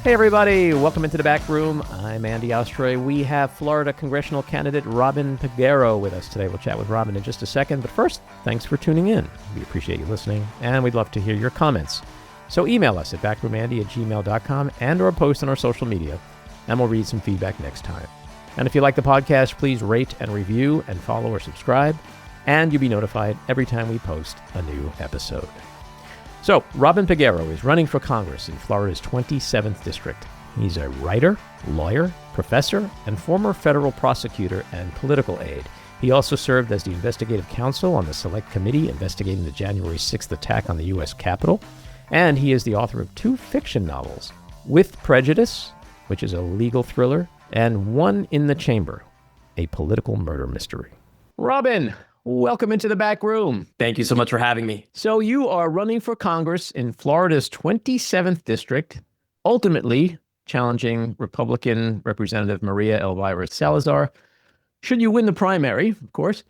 Hey everybody, welcome into the back room. I'm Andy Ostroy. We have Florida congressional candidate Robin Peguero with us today. We'll chat with Robin in just a second, but first, thanks for tuning in. We appreciate you listening, and we'd love to hear your comments. So email us at backroomandy@gmail.com and or post on our social media, and we'll read some feedback next time. And if you like the podcast, please rate and review and follow or subscribe, and you'll be notified every time we post a new episode. So, Robin Peguero is running for Congress in Florida's 27th District. He's a writer, lawyer, professor, and former federal prosecutor and political aide. He also served as the investigative counsel on the Select Committee investigating the January 6th attack on the U.S. Capitol. And he is the author of 2 fiction novels, With Prejudice, which is a legal thriller, and One in the Chamber, a political murder mystery. Robin, welcome into the back room. Thank you so much for having me. So you are running for Congress in Florida's 27th District, ultimately challenging Republican Representative Maria Elvira Salazar. Should you win the primary, of course.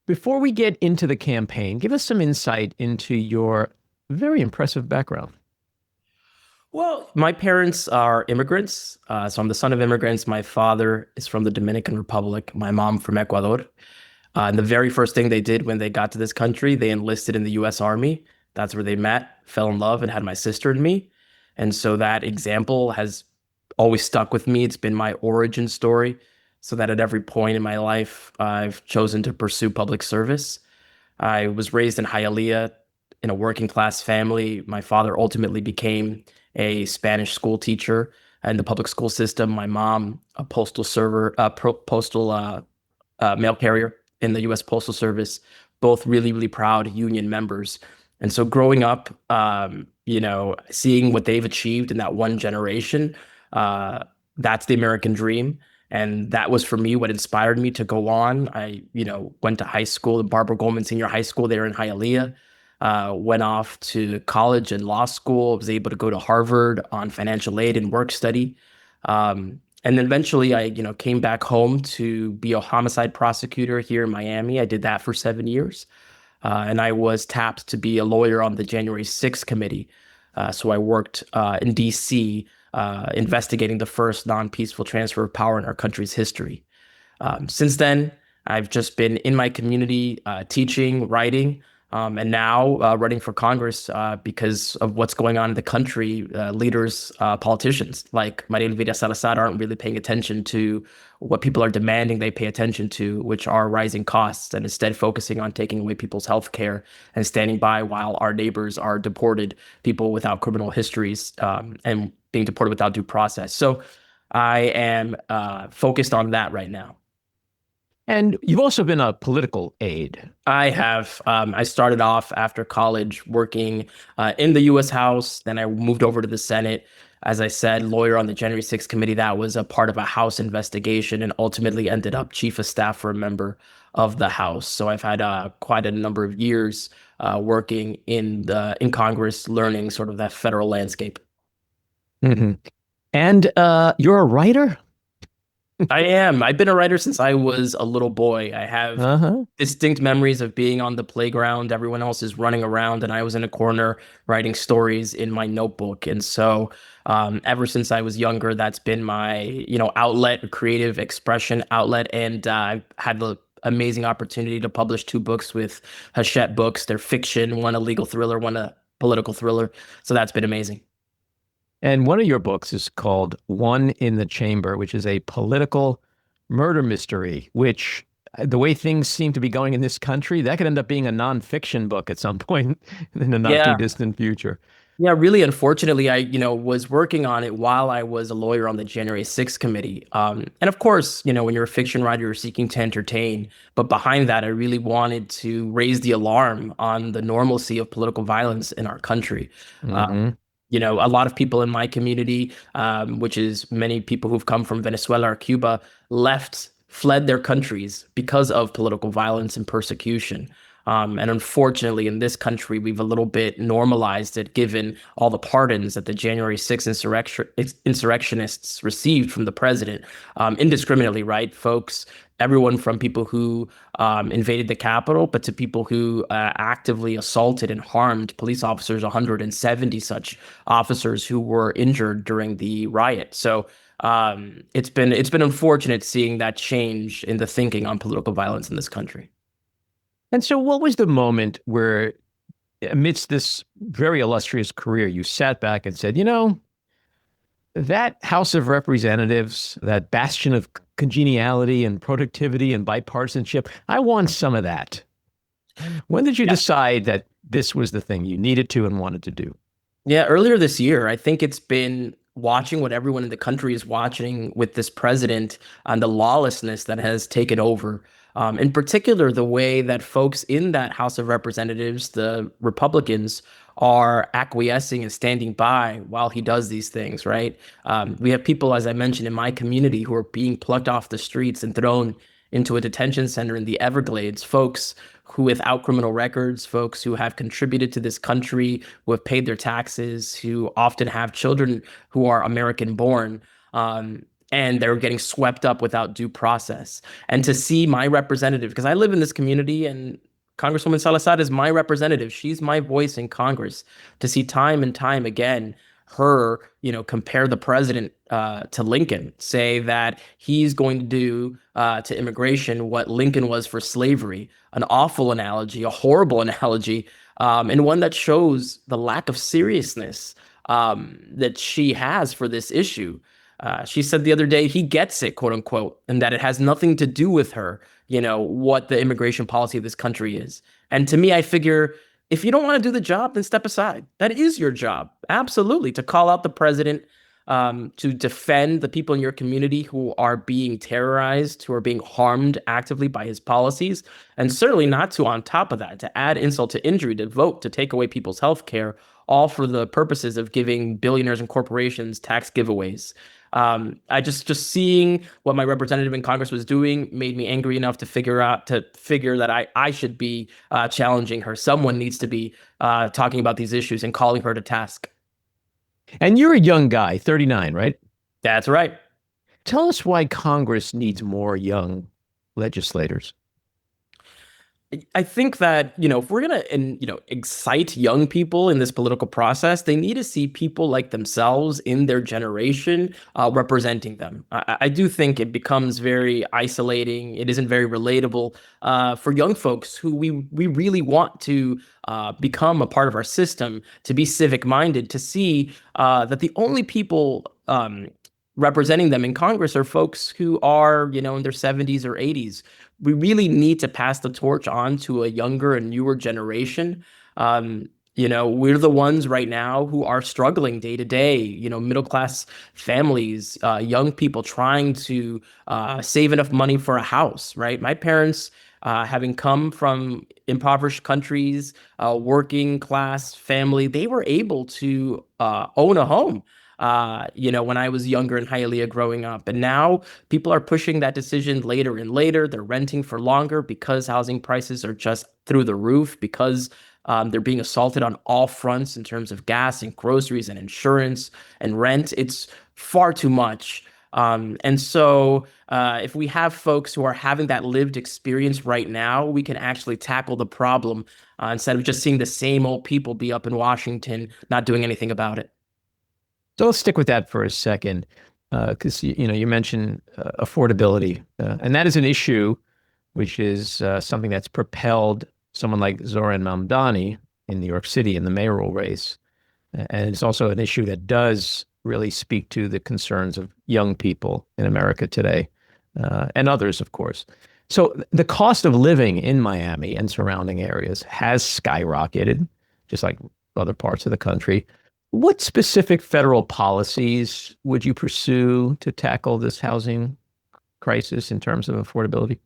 Before we get into the campaign, give us some insight into your very impressive background. Well, my parents are immigrants. So I'm the son of immigrants. My father is from the Dominican Republic, my mom from Ecuador. And the very first thing they did when they got to this country, they enlisted in the U.S. Army. That's where they met, fell in love, and had my sister and me. And so that example has always stuck with me. It's been my origin story, so that at every point in my life, I've chosen to pursue public service. I was raised in Hialeah in a working class family. My father ultimately became a Spanish school teacher in the public school system. My mom, a postal server, mail carrier in the U.S. Postal Service, both really, really proud union members. And so growing up, seeing what they've achieved in that one generation, that's the American dream. And that was, for me, what inspired me to go on. I, went to high school, Barbara Goldman Senior High School there in Hialeah, went off to college and law school, was able to go to Harvard on financial aid and work study. And then eventually I, came back home to be a homicide prosecutor here in Miami. I did that for 7 years. And I was tapped to be a lawyer on the January 6th committee. So I worked in D.C. Investigating the first non-peaceful transfer of power in our country's history. Since then, I've just been in my community, teaching, writing, and now running for Congress because of what's going on in the country. Leaders, politicians like Maria Elvira Salazar aren't really paying attention to what people are demanding they pay attention to, which are rising costs, and instead focusing on taking away people's health care and standing by while our neighbors are deported, people without criminal histories, and being deported without due process. So I am focused on that right now. And you've also been a political aide. I have. I started off after college working in the U.S. House. Then I moved over to the Senate. As I said, lawyer on the January 6th committee. That was a part of a House investigation and ultimately ended up chief of staff for a member of the House. So I've had quite a number of years working in Congress, learning sort of that federal landscape. Mm-hmm. And you're a writer? I am. I've been a writer since I was a little boy. I have distinct memories of being on the playground. Everyone else is running around, and I was in a corner writing stories in my notebook. And so ever since I was younger, that's been my, outlet, creative expression outlet. And I've had the amazing opportunity to publish 2 books with Hachette Books. They're fiction, one a legal thriller, one a political thriller. So that's been amazing. And one of your books is called One in the Chamber, which is a political murder mystery, which, the way things seem to be going in this country, that could end up being a nonfiction book at some point in the not too distant future. Yeah, really, unfortunately, I, was working on it while I was a lawyer on the January 6th committee. And of course, when you're a fiction writer, you're seeking to entertain. But behind that, I really wanted to raise the alarm on the normalcy of political violence in our country. Mm-hmm. A lot of people in my community, which is many people who've come from Venezuela or Cuba, fled their countries because of political violence and persecution. And unfortunately, in this country, we've a little bit normalized it, given all the pardons that the January 6th insurrectionists received from the president, indiscriminately, right? Folks, everyone from people who invaded the Capitol, but to people who actively assaulted and harmed police officers, 170 such officers who were injured during the riot. So it's been unfortunate seeing that change in the thinking on political violence in this country. And so, what was the moment where, amidst this very illustrious career, you sat back and said, that House of Representatives, that bastion of congeniality and productivity and bipartisanship, I want some of that. When did you decide that this was the thing you needed to and wanted to do? Yeah, earlier this year, I think it's been watching what everyone in the country is watching with this president and the lawlessness that has taken over. In particular, the way that folks in that House of Representatives, the Republicans, are acquiescing and standing by while he does these things, right? We have people, as I mentioned, in my community who are being plucked off the streets and thrown into a detention center in the Everglades, folks who without criminal records, folks who have contributed to this country, who have paid their taxes, who often have children who are American born, and they're getting swept up without due process. And to see my representative, because I live in this community and Congresswoman Salazar is my representative. She's my voice in Congress. To see time and time again her, compare the president to Lincoln, say that he's going to do to immigration what Lincoln was for slavery, an awful analogy, a horrible analogy, and one that shows the lack of seriousness that she has for this issue. She said the other day, he gets it, quote unquote, and that it has nothing to do with her, what the immigration policy of this country is. And to me, I figure, if you don't want to do the job, then step aside. That is your job. Absolutely. To call out the president, to defend the people in your community who are being terrorized, who are being harmed actively by his policies. And certainly not to, on top of that, to add insult to injury, to vote to take away people's health care, all for the purposes of giving billionaires and corporations tax giveaways. I just seeing what my representative in Congress was doing made me angry enough to figure that I should be challenging her. Someone needs to be talking about these issues and calling her to task. And you're a young guy, 39, right? That's right. Tell us why Congress needs more young legislators. I think that, if we're going to, excite young people in this political process, they need to see people like themselves in their generation representing them. I do think it becomes very isolating. It isn't very relatable for young folks who we really want to become a part of our system, to be civic minded, to see that the only people representing them in Congress are folks who are, in their 70s or 80s. We really need to pass the torch on to a younger and newer generation. We're the ones right now who are struggling day to day, middle class families, young people trying to save enough money for a house, right? My parents, having come from impoverished countries, working class family, they were able to own a home. When I was younger in Hialeah growing up. And now people are pushing that decision later and later. They're renting for longer because housing prices are just through the roof, because they're being assaulted on all fronts in terms of gas and groceries and insurance and rent. It's far too much. And so if we have folks who are having that lived experience right now, we can actually tackle the problem instead of just seeing the same old people be up in Washington, not doing anything about it. So let's stick with that for a second, because you mentioned affordability, and that is an issue which is something that's propelled someone like Zohran Mamdani in New York City in the mayoral race, and it's also an issue that does really speak to the concerns of young people in America today, and others, of course. So the cost of living in Miami and surrounding areas has skyrocketed, just like other parts of the country. What specific federal policies would you pursue to tackle this housing crisis in terms of affordability?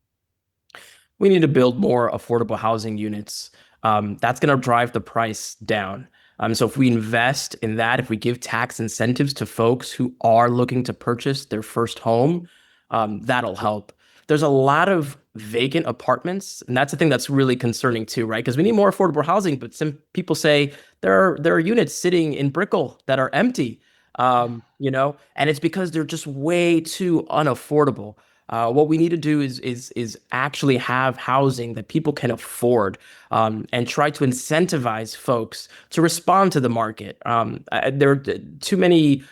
We need to build more affordable housing units. That's going to drive the price down. So if we invest in that, if we give tax incentives to folks who are looking to purchase their first home, that'll help. There's a lot of vacant apartments. And that's the thing that's really concerning too, right? Because we need more affordable housing, but some people say there are units sitting in Brickell that are empty. And it's because they're just way too unaffordable. What we need to do is actually have housing that people can afford, and try to incentivize folks to respond to the market. There are too many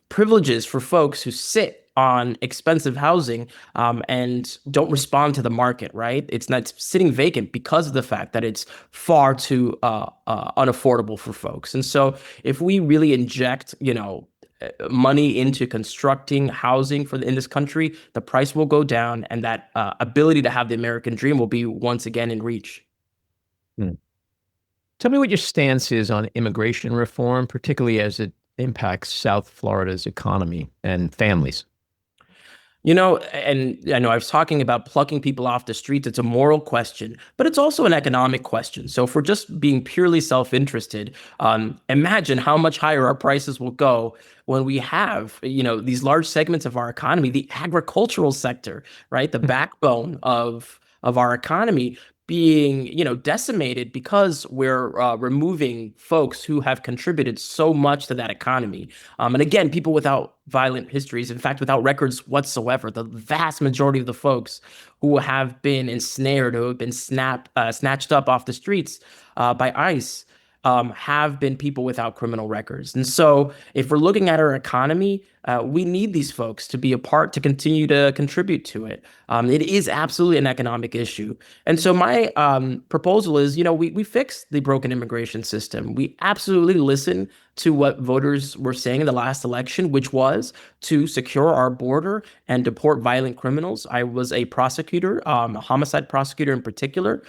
privileges for folks who sit on expensive housing, and don't respond to the market, right? It's not sitting vacant because of the fact that it's far too unaffordable for folks. And so if we really inject, money into constructing housing in this country, the price will go down, and that ability to have the American dream will be once again in reach. Hmm. Tell me what your stance is on immigration reform, particularly as it impacts South Florida's economy and families. And I know I was talking about plucking people off the streets. It's a moral question, but it's also an economic question. So if we're just being purely self-interested, imagine how much higher our prices will go when we have, these large segments of our economy, the agricultural sector, right? The backbone of our economy being, decimated because we're removing folks who have contributed so much to that economy. And again, people without violent histories, in fact, without records whatsoever, the vast majority of the folks who have been ensnared, who have been snatched up off the streets by ICE, have been people without criminal records. And so if we're looking at our economy, we need these folks to be a part, to continue to contribute to it. It is absolutely an economic issue. And so my proposal is, we fix the broken immigration system. We absolutely listen to what voters were saying in the last election, which was to secure our border and deport violent criminals. I was a prosecutor, a homicide prosecutor in particular.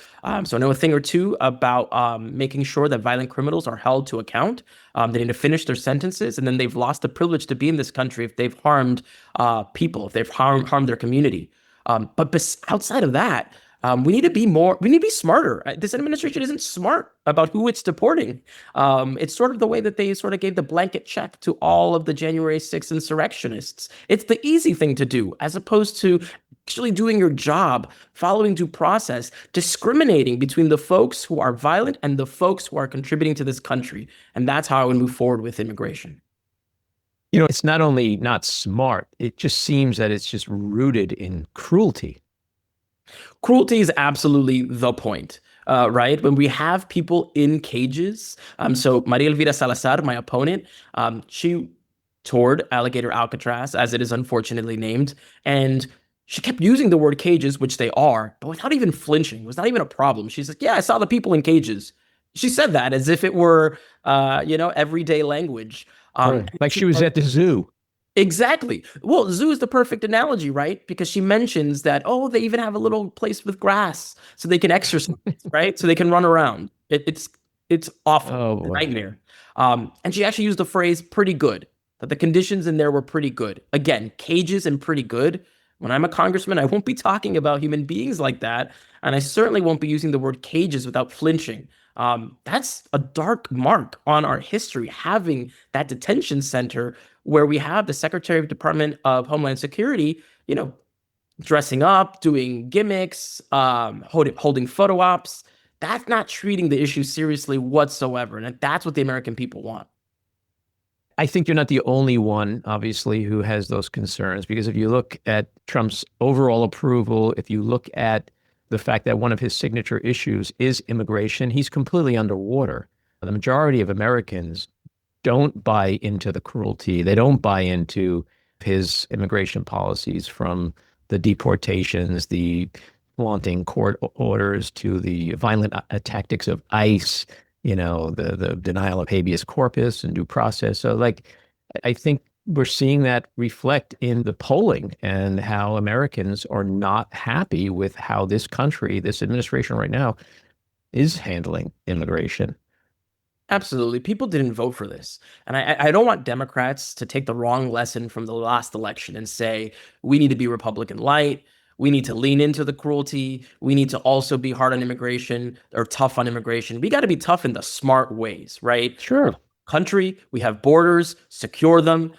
So I know a thing or two about making sure that violent criminals are held to account. They need to finish their sentences, and then they've lost the privilege to be in this country if they've harmed people, if they've harmed their community. But outside of that, we need to be smarter. This administration isn't smart about who it's deporting. It's sort of the way that they sort of gave the blanket check to all of the January 6th insurrectionists. It's the easy thing to do, as opposed to actually doing your job, following due process, discriminating between the folks who are violent and the folks who are contributing to this country. And that's how I would move forward with immigration. It's not only not smart, it just seems that it's just rooted in cruelty. Cruelty is absolutely the point, right? When we have people in cages. So Maria Elvira Salazar, my opponent, she toured Alligator Alcatraz, as it is unfortunately named, and she kept using the word cages, which they are, but without even flinching. It was not even a problem. She's like, yeah, I saw the people in cages. She said that as if it were, everyday language. Right. Like she was at the zoo. Exactly. Well, zoo is the perfect analogy, right? Because she mentions that, oh, they even have a little place with grass so they can exercise, right? So they can run around. It's awful. Oh, A boy. nightmare. And she actually used the phrase pretty good, that the conditions in there were pretty good. Again, cages and pretty good. When I'm a congressman, I won't be talking about human beings like that. And I certainly won't be using the word cages without flinching. That's a dark mark on our history, having that detention center where we have the Secretary of Department of Homeland Security, dressing up, doing gimmicks, holding photo ops. That's not treating the issue seriously whatsoever. And that's what the American people want. I think you're not the only one, obviously, who has those concerns, because if you look at Trump's overall approval, if you look at the fact that one of his signature issues is immigration, he's completely underwater. The majority of Americans don't buy into the cruelty. They don't buy into his immigration policies, from the deportations, the flaunting court orders, to the violent tactics of ICE, the denial of habeas corpus and due process. So, I think we're seeing that reflect in the polling, and how Americans are not happy with how this country, this administration right now, is handling immigration. Absolutely. People didn't vote for this. And I don't want Democrats to take the wrong lesson from the last election and say, we need to be Republican light. We need to lean into the cruelty. We need to also be hard on immigration, or tough on immigration. We got to be tough in the smart ways, right? Sure. Country, we have borders, secure them,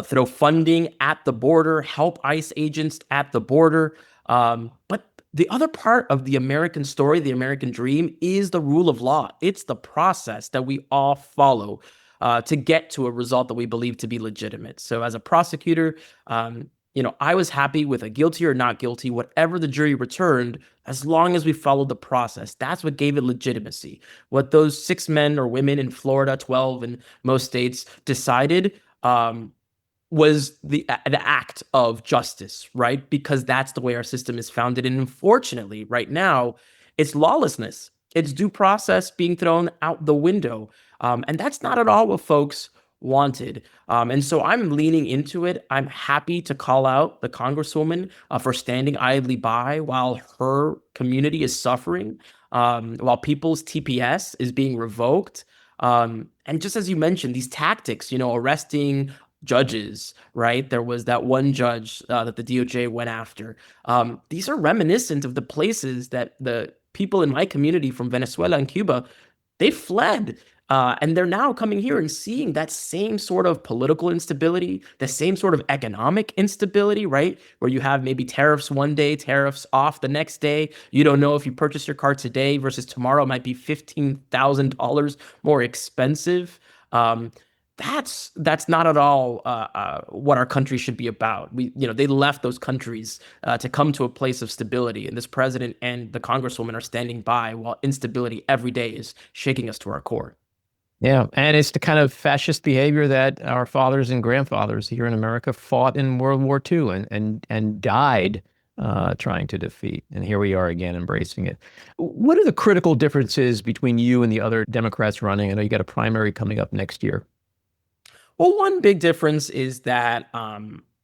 throw funding at the border, help ICE agents at the border. But the other part of the American story, the American dream, is the rule of law. It's the process that we all follow to get to a result that we believe to be legitimate. So as a prosecutor, I was happy with a guilty or not guilty, whatever the jury returned, as long as we followed the process. That's what gave it legitimacy. What those 6 men or women in Florida, 12 in most states, decided was the act of justice, right? Because that's the way our system is founded. And unfortunately, right now, it's lawlessness. It's due process being thrown out the window. And that's not at all what folks wanted. And so I'm leaning into it. I'm happy to call out the Congresswoman for standing idly by while her community is suffering, while people's TPS is being revoked. And just as you mentioned, these tactics, arresting judges, right? There was that one judge that the DOJ went after. These are reminiscent of the places that the people in my community from Venezuela and Cuba, they fled. And they're now coming here and seeing that same sort of political instability, the same sort of economic instability, right? Where you have maybe tariffs one day, tariffs off the next day. You don't know if you purchase your car today versus tomorrow might be $15,000 more expensive. That's not at all what our country should be about. They left those countries to come to a place of stability, and this president and the congresswoman are standing by while instability every day is shaking us to our core. Yeah, and it's the kind of fascist behavior that our fathers and grandfathers here in America fought in World War II and died trying to defeat. And here we are again embracing it. What are the critical differences between you and the other Democrats running? I know you got a primary coming up next year. Well, one big difference is that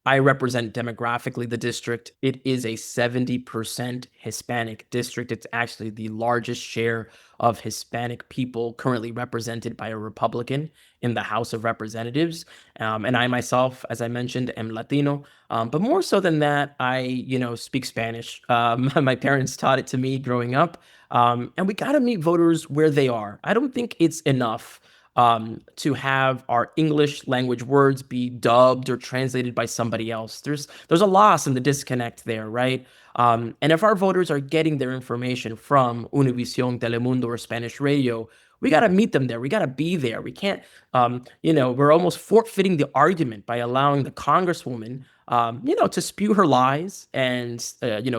I represent demographically the district. It is a 70% Hispanic district. It's actually the largest share of Hispanic people currently represented by a Republican in the House of Representatives. And I myself, as I mentioned, am Latino. But more so than that, I, speak Spanish. My parents taught it to me growing up. And we got to meet voters where they are. I don't think it's enough to have our English language words be dubbed or translated by somebody else. There's a loss in the disconnect there, right? And if our voters are getting their information from Univision, Telemundo, or Spanish radio, we got to meet them there. We got to be there. We can't, we're almost forfeiting the argument by allowing the congresswoman, to spew her lies and,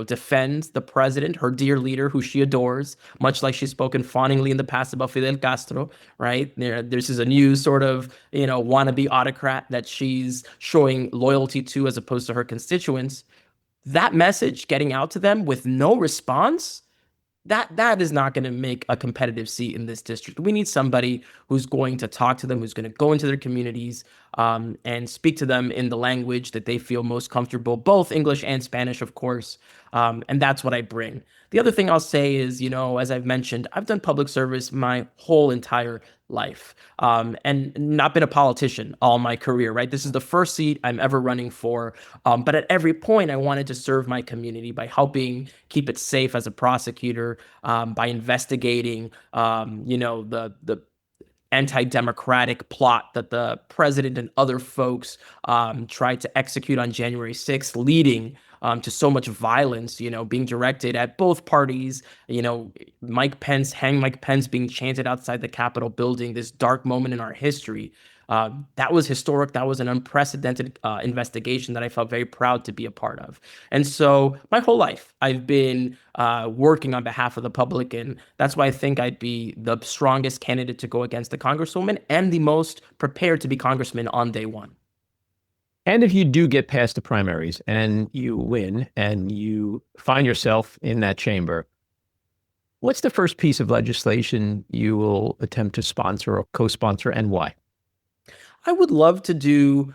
defend the president, her dear leader, who she adores, much like she's spoken fawningly in the past about Fidel Castro, right? This is a new sort of, wannabe autocrat that she's showing loyalty to as opposed to her constituents. That message getting out to them with no response, that is not going to make a competitive seat in this district. We need somebody who's going to talk to them, who's going to go into their communities and speak to them in the language that they feel most comfortable, both English and Spanish, of course. And that's what I bring. The other thing I'll say is, as I've mentioned, I've done public service my whole entire life and not been a politician all my career, right? This is the first seat I'm ever running for. But at every point, I wanted to serve my community by helping keep it safe as a prosecutor, by investigating, the anti-democratic plot that the president and other folks tried to execute on January 6th, leading to so much violence, being directed at both parties, Mike Pence being chanted outside the Capitol building, this dark moment in our history. That was historic. That was an unprecedented investigation that I felt very proud to be a part of. And so my whole life, I've been working on behalf of the public. And that's why I think I'd be the strongest candidate to go against the congresswoman and the most prepared to be congressman on day one. And if you do get past the primaries and you win and you find yourself in that chamber, what's the first piece of legislation you will attempt to sponsor or co-sponsor, and why? I would love to do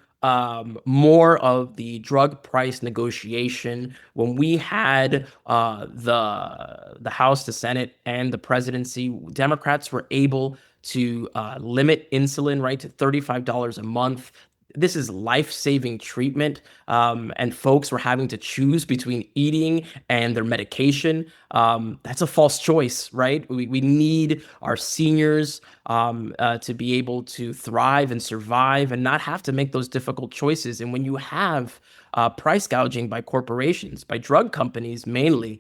more of the drug price negotiation. When we had the House, the Senate, and the presidency, Democrats were able to limit insulin, right, to $35 a month. This is life-saving treatment, and folks were having to choose between eating and their medication. That's a false choice, right? We need our seniors to be able to thrive and survive and not have to make those difficult choices. And when you have price gouging by corporations, by drug companies mainly,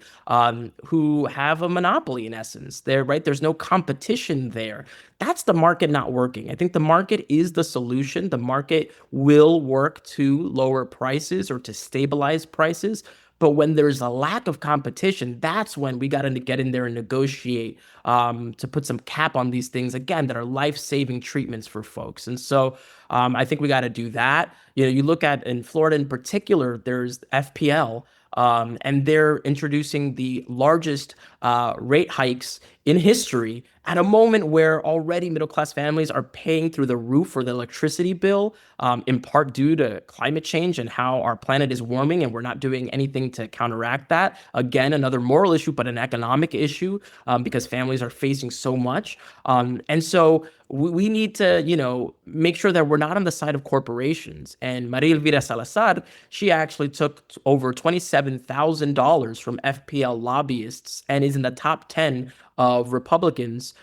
who have a monopoly in essence. There's no competition there. That's the market not working. I think the market is the solution. The market will work to lower prices or to stabilize prices. But when there's a lack of competition, that's when we got to get in there and negotiate to put some cap on these things, again, that are life-saving treatments for folks. And so I think we got to do that. You look at in Florida in particular, there's FPL, and they're introducing the largest rate hikes in history at a moment where already middle-class families are paying through the roof for the electricity bill, in part due to climate change and how our planet is warming, and we're not doing anything to counteract that. Again, another moral issue, but an economic issue, because families are facing so much. And so we need to, make sure that we're not on the side of corporations. And Maria Elvira Salazar, she actually took over $27,000 from FPL lobbyists and is in the top 10 of Republicans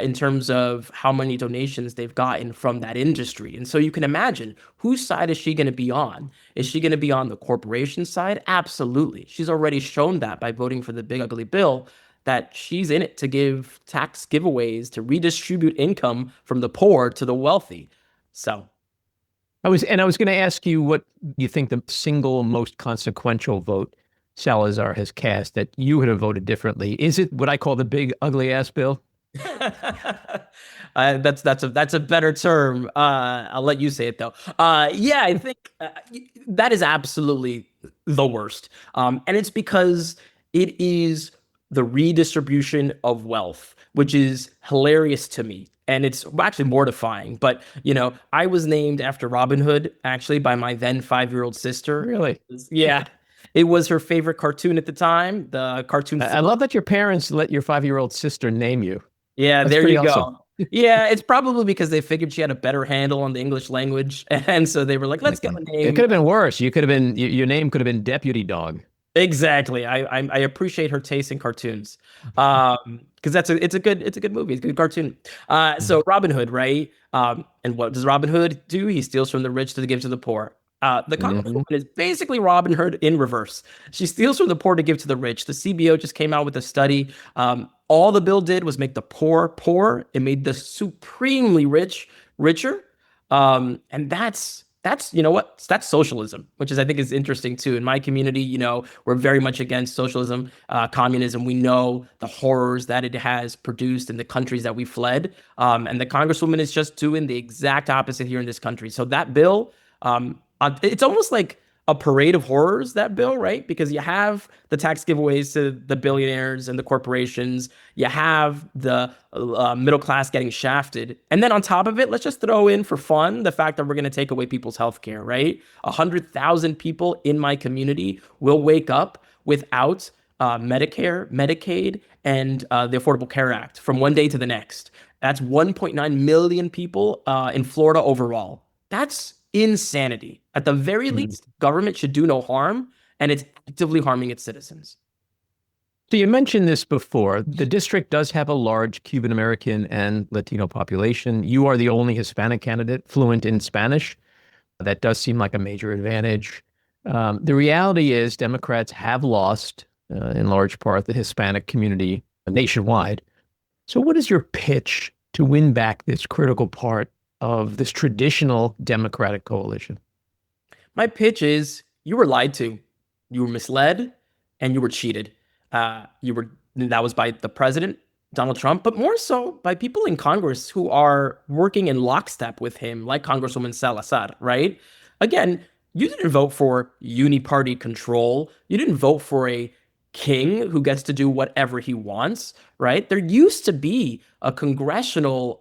in terms of how many donations they've gotten from that industry. And so you can imagine, whose side is she going to be on? Is she going to be on the corporation side? Absolutely. She's already shown that by voting for the big ugly bill, that she's in it to give tax giveaways, to redistribute income from the poor to the wealthy. So I was going to ask you what you think the single most consequential vote Salazar has cast that you would have voted differently. Is it what I call the big ugly ass bill? That's a better term. I'll let you say it though. Yeah, I think that is absolutely the worst. And it's because it is the redistribution of wealth, which is hilarious to me. And it's actually mortifying. But, I was named after Robin Hood, actually, by my then 5-year-old sister. Really? Yeah. It was her favorite cartoon at the time. The cartoon. I love that your parents let your 5-year-old sister name you. Yeah, That's there you awesome. go. Yeah, it's probably because they figured she had a better handle on the English language. And so they were like, let's get a name. It could have been worse. You could have been, your name could have been Deputy Dog. Exactly. I appreciate her taste in cartoons. Because it's a good movie. It's a good cartoon. So Robin Hood, right? And what does Robin Hood do? He steals from the rich to give to the poor. The Congresswoman is basically Robin Hood in reverse. She steals from the poor to give to the rich. The CBO just came out with a study. All the bill did was make the poor poor. It made the supremely rich richer. And that's that's socialism, which is I think is interesting too. In my community, we're very much against socialism, communism. We know the horrors that it has produced in the countries that we fled. And the Congresswoman is just doing the exact opposite here in this country. So that bill, it's almost like a parade of horrors, that bill, right? Because you have the tax giveaways to the billionaires and the corporations. You have the middle class getting shafted. And then on top of it, let's just throw in for fun the fact that we're going to take away people's health care, right? 100,000 people in my community will wake up without Medicare, Medicaid, and the Affordable Care Act from one day to the next. That's 1.9 million people in Florida overall. That's insanity. At the very least, government should do no harm, and it's actively harming its citizens. So you mentioned this before. The district does have a large Cuban American and Latino population. You are the only Hispanic candidate fluent in Spanish. That does seem like a major advantage. The reality is Democrats have lost, in large part, the Hispanic community nationwide. So what is your pitch to win back this critical part of this traditional Democratic coalition? My pitch is you were lied to, you were misled, and you were cheated. That was by the president, Donald Trump, but more so by people in Congress who are working in lockstep with him, like Congresswoman Salazar, right? Again, you didn't vote for uni-party control. You didn't vote for a king who gets to do whatever he wants, right? There used to be a congressional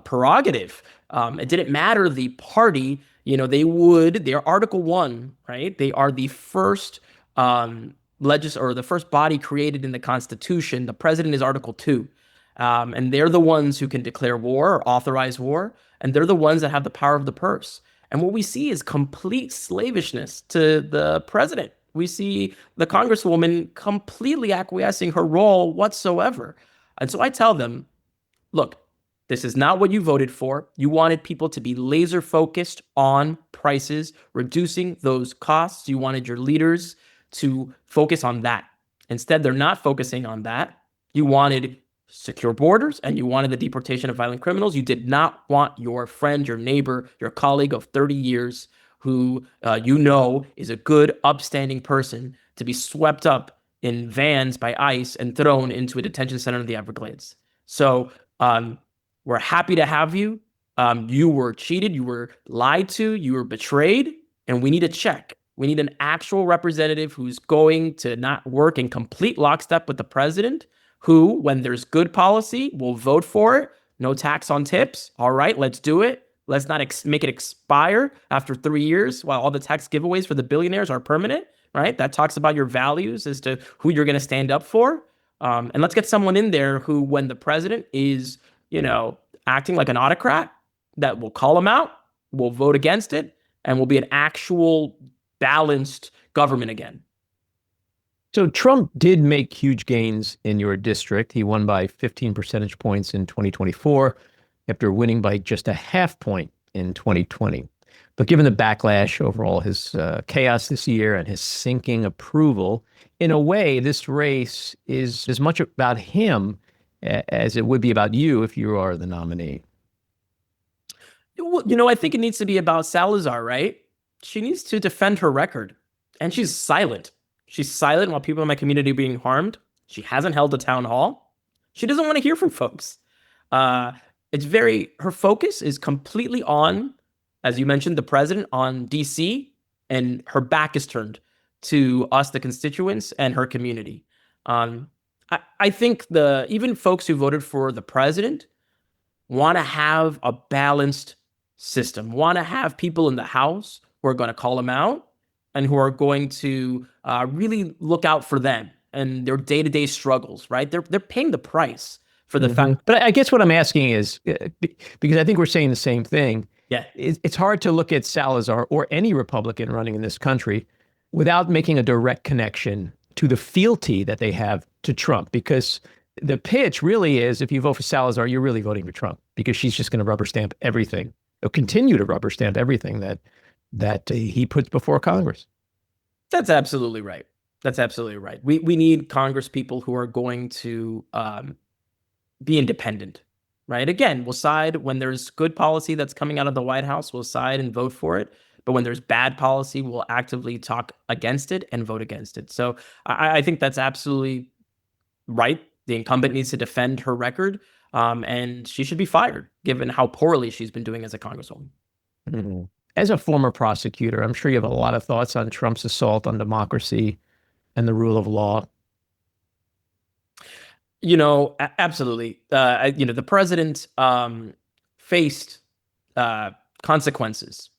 prerogative. It didn't matter the party, they're Article 1, right? They are the first the first body created in the Constitution. The president is Article 2. And they're the ones who can declare war or authorize war. And they're the ones that have the power of the purse. And what we see is complete slavishness to the president. We see the Congresswoman completely acquiescing her role whatsoever. And so I tell them, look, This is not what you voted for. You wanted people to be laser focused on prices, reducing those costs. You wanted your leaders to focus on that. Instead, they're not focusing on that. You wanted secure borders and you wanted the deportation of violent criminals. You did not want your friend, your neighbor, your colleague of 30 years who is a good, upstanding person to be swept up in vans by ICE and thrown into a detention center in the Everglades. So we're happy to have you. You were cheated, you were lied to, you were betrayed, and we need a check. We need an actual representative who's going to not work in complete lockstep with the president, who, when there's good policy, will vote for it. No tax on tips. All right, let's do it. Let's not make it expire after 3 years while all the tax giveaways for the billionaires are permanent, right? That talks about your values as to who you're going to stand up for. And let's get someone in there who, when the president is, acting like an autocrat, that will call him out, will vote against it, and will be an actual balanced government again. So Trump did make huge gains in your district. He won by 15 percentage points in 2024 after winning by just a half point in 2020. But given the backlash overall, his chaos this year and his sinking approval, in a way, this race is as much about him as it would be about you if you are the nominee. Well, I think it needs to be about Salazar, right? She needs to defend her record. And she's silent. She's silent while people in my community are being harmed. She hasn't held a town hall. She doesn't want to hear from folks. Her focus is completely on, as you mentioned, the president, on DC, and her back is turned to us, the constituents, and her community. I think even folks who voted for the president want to have a balanced system, want to have people in the House who are going to call him out and who are going to really look out for them and their day-to-day struggles, right? They're paying the price for the fact. But I guess what I'm asking is, because I think we're saying the same thing. Yeah. It's hard to look at Salazar or any Republican running in this country without making a direct connection to the fealty that they have to Trump, because the pitch really is, if you vote for Salazar, you're really voting for Trump, because she's just going to rubber stamp everything, or continue to rubber stamp everything that he puts before Congress. That's absolutely right. That's absolutely right. We need Congress people who are going to be independent, right? Again, we'll side when there's good policy that's coming out of the White House, we'll side and vote for it. But when there's bad policy, we'll actively talk against it and vote against it. So I think that's absolutely right. The incumbent needs to defend her record, and she should be fired, given how poorly she's been doing as a congresswoman. Mm-hmm. As a former prosecutor, I'm sure you have a lot of thoughts on Trump's assault on democracy and the rule of law. Absolutely. The president faced consequences,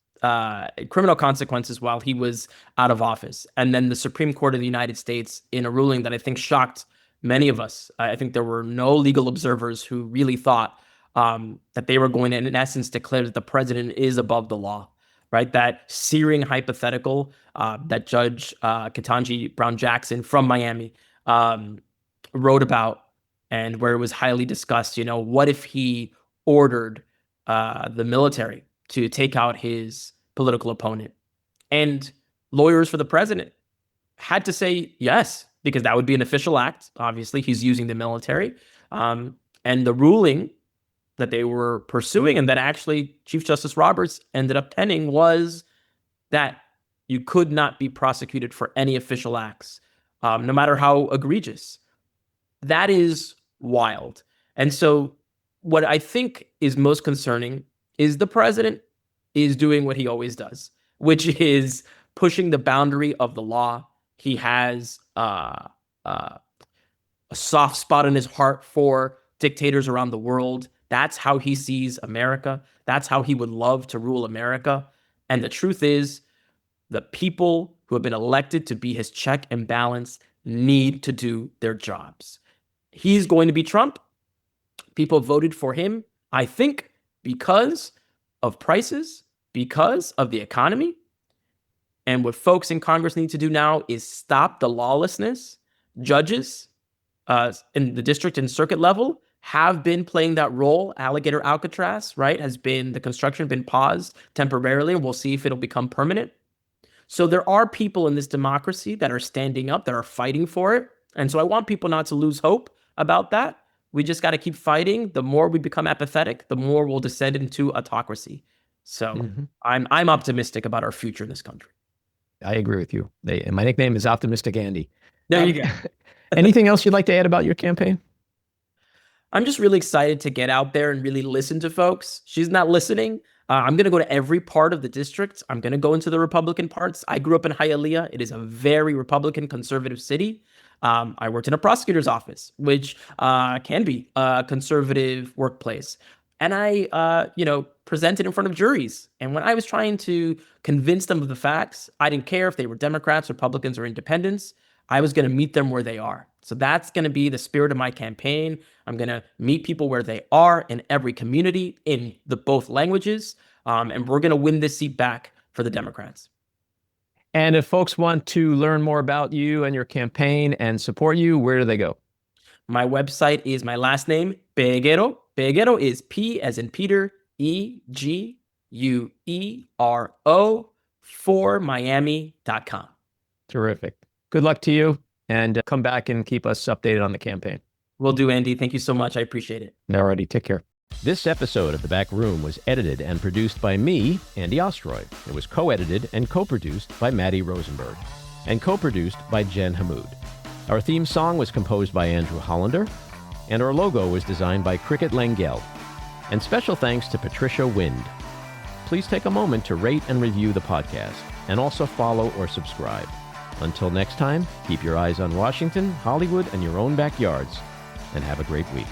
criminal consequences while he was out of office. And then the Supreme Court of the United States, in a ruling that I think shocked many of us, I think there were no legal observers who really thought that they were going to, in essence, declare that the president is above the law, right? That searing hypothetical that Judge Ketanji Brown Jackson from Miami wrote about, and where it was highly discussed, what if he ordered the military to take out his political opponent? And lawyers for the president had to say yes, because that would be an official act. Obviously, he's using the military. And the ruling that they were pursuing, and that actually Chief Justice Roberts ended up penning, was that you could not be prosecuted for any official acts, no matter how egregious. That is wild. And so what I think is most concerning is the president is doing what he always does, which is pushing the boundary of the law. He has a soft spot in his heart for dictators around the world. That's how he sees America. That's how he would love to rule America. And the truth is, the people who have been elected to be his check and balance need to do their jobs. He's going to be Trump. People voted for him, I think, because of prices, because of the economy. And what folks in Congress need to do now is stop the lawlessness. Judges in the district and circuit level have been playing that role. Alligator Alcatraz, right, the construction been paused temporarily, and we'll see if it'll become permanent. So there are people in this democracy that are standing up, that are fighting for it. And so I want people not to lose hope about that. We just got to keep fighting. The more we become apathetic, the more we'll descend into autocracy. So I'm optimistic about our future in this country. I agree with you. My nickname is Optimistic Andy. There you go. Anything else you'd like to add about your campaign? I'm just really excited to get out there and really listen to folks. She's not listening. I'm going to go to every part of the district. I'm going to go into the Republican parts. I grew up in Hialeah. It is a very Republican conservative city. I worked in a prosecutor's office, which can be a conservative workplace. And I, presented in front of juries. And when I was trying to convince them of the facts, I didn't care if they were Democrats, Republicans, or independents. I was going to meet them where they are. So that's going to be the spirit of my campaign. I'm going to meet people where they are in every community in the both languages. And we're going to win this seat back for the Democrats. And if folks want to learn more about you and your campaign and support you, where do they go? My website is my last name, Peguero. Peguero is P as in Peter, EGUERO for Miami.com. Terrific. Good luck to you, and come back and keep us updated on the campaign. Will do, Andy. Thank you so much. I appreciate it. Alrighty, take care. This episode of The Back Room was edited and produced by me, Andy Ostroy. It was co-edited and co-produced by Matty Rosenberg, and co-produced by Jen Hammoud. Our theme song was composed by Andrew Hollander, and our logo was designed by Cricket Lengyel. And special thanks to Patricia Wind. Please take a moment to rate and review the podcast, and also follow or subscribe. Until next time, keep your eyes on Washington, Hollywood, and your own backyards, and have a great week.